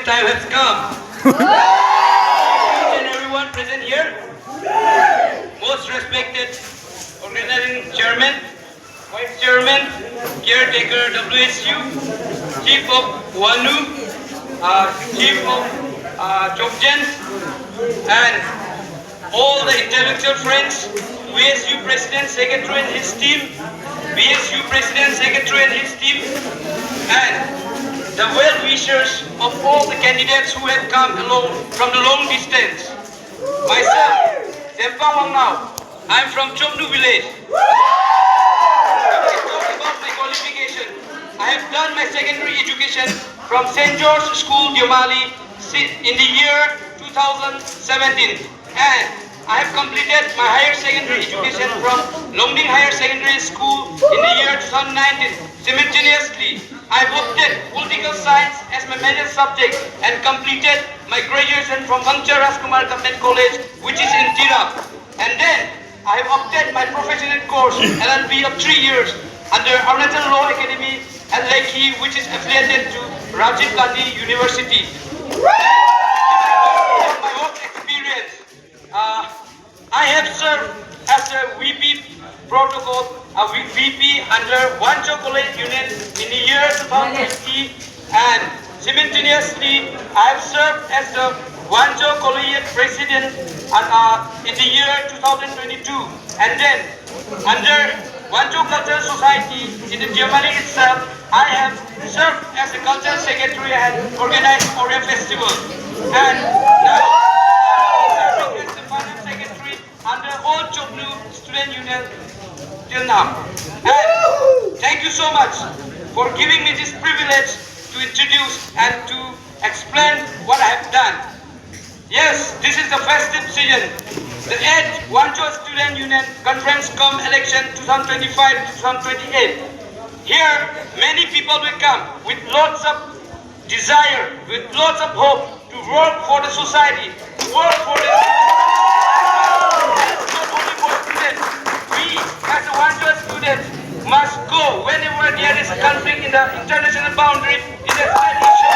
time has come. Each and everyone present here, most respected organizing chairman, vice chairman, caretaker WSU, chief of WANU, chief of Jokjen, and all the intellectual friends, VSU president, secretary and his team, VSU president, secretary and his team, and the well-wishers of all the candidates who have come along from the long distance. Myself, Sempang Wangnao, I'm from Chomnu village. I talk about my qualification. I have done my secondary education from St. George School, Diomali, in the year 2017. And I have completed my higher secondary education from Longding Higher Secondary School in the year 2019. Simultaneously, I opted political science as my major subject and completed my graduation from Bangcha Rajkumar Government College, which is in Tirap. And then I have opted my professional course LLB of 3 years under Arunachal Law Academy at Lekhi, which is affiliated to Rajiv Gandhi University. My work experience, I have served as a VP protocol, a VP under Wancho College Union in the year 2020, and simultaneously I have served as the Wancho College President in the year 2022, and then under Wancho Cultural Society in the Diomali itself, I have served as the Cultural Secretary and organized Orient Festival, and now I am serving as the Finance Secretary under all Chomnu Student Union till now. And thank you so much for giving me this privilege to introduce and to explain what I have done. Yes, this is the festive season. The 8th Wancho Student Union Conference Come Election 2025-2028. Here, many people will come with lots of desire, with lots of hope to work for the society, to work for the not only for students. We, as a Wancho student, must go whenever there is a conflict in the international boundary, in the state issue.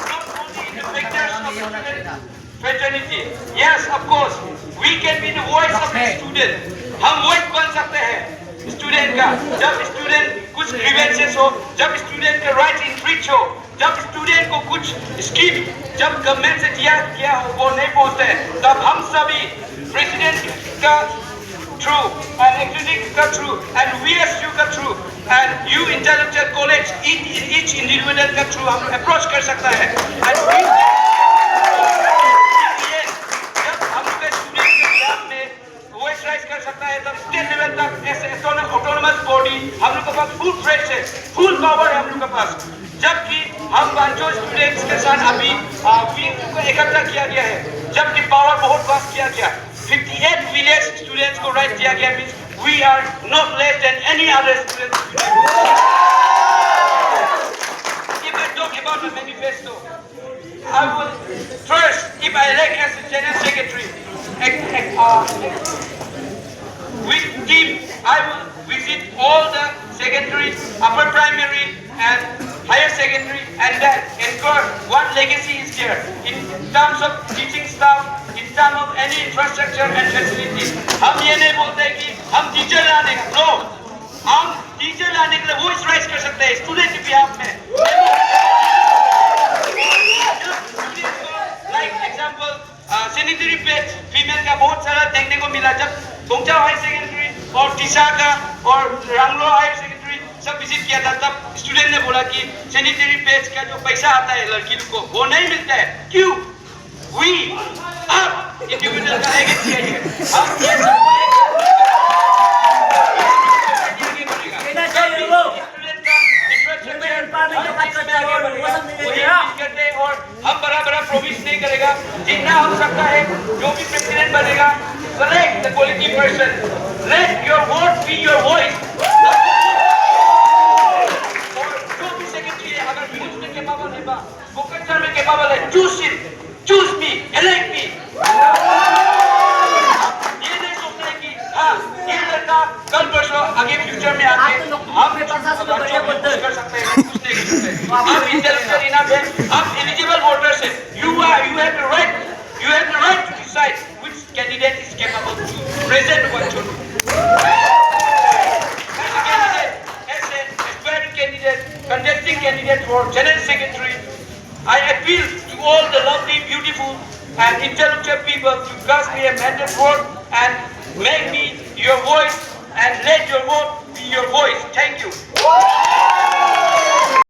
Not only in the vectors of student fraternity. Yes, of course, we can be the voice of the student. हम voice बन सकते हैं student का, जब student कुछ grievances हो, जब student का right infringe हो, जब स्टूडेंट को कुछ स्कीम जब गवर्नमेंट से दिया गया हो वो नहीं पहुंचते हैं, तब हम सभी प्रेसिडेंट का through and executive का through and VSU का through and you intellectual college each individual का through हम approach कर सकता है and we कर सकता है तब स्टेट लेवल तक ऐसे ऑटोनोमस बॉडी हम लोग के पास फुल फ्रेश है, फुल पावर है हम लोग के पास, जबकि हम वांचो स्टूडेंट्स के साथ अभी वीक को इकट्ठा किया गया है, जबकि पावर बहुत वास्ट किया गया, 58 विलेज स्टूडेंट्स को राइट दिया गया, means we are not less than any other students. If I talk about the manifesto, I will first, if I elect as the general secretary, with team, I will visit all the secondary, upper primary and higher secondary and then ensure what legacy is there in terms of teaching staff, in terms of any infrastructure and facilities. हम ये नहीं बोलते कि हम teacher लाने का, no, हम teacher लाने के लिए वॉइस राइज कर सकते हैं स्टूडेंट के बिहाफ में. Like example, sanitary pad female का बहुत सारा देखने को मिला जब बोंगचा हाई सेकेंडरी और टीसा का और रंगलो हाई सेकेंडरी सब विजिट किया था, तब स्टूडेंट ने बोला कि सैनिटरी पैड का जो पैसा आता है लड़की को वो नहीं मिलता है. क्यों? वी आप इंडिविजुअल का लेगेसी है, हम ये सब और हम बड़ा प्रोमिस नहीं करेगा, जितना हो सकता है जो भी प्रेसिडेंट बनेगा, select the quality person, let your vote be your voice. और जो भी सेक्रेटरी है अगर यूज में कैपेबल है, वोकल्चर में कैपेबल है, choose him, choose me, elect me. ये नहीं सोचना है कि हाँ ये लड़का कल परसों आगे फ्यूचर में आके हम कर सकते हैं, कुछ नहीं कर सकते. आप intellectual enough है, आप eligible voters हैं. You have the right to decide which candidate is capable to present Wancholo. As an aspiring candidate, contesting candidate for General Secretary, I appeal to all the lovely, beautiful and intellectual people to cast me a mandate vote and make me your voice and let your vote be your voice. Thank you.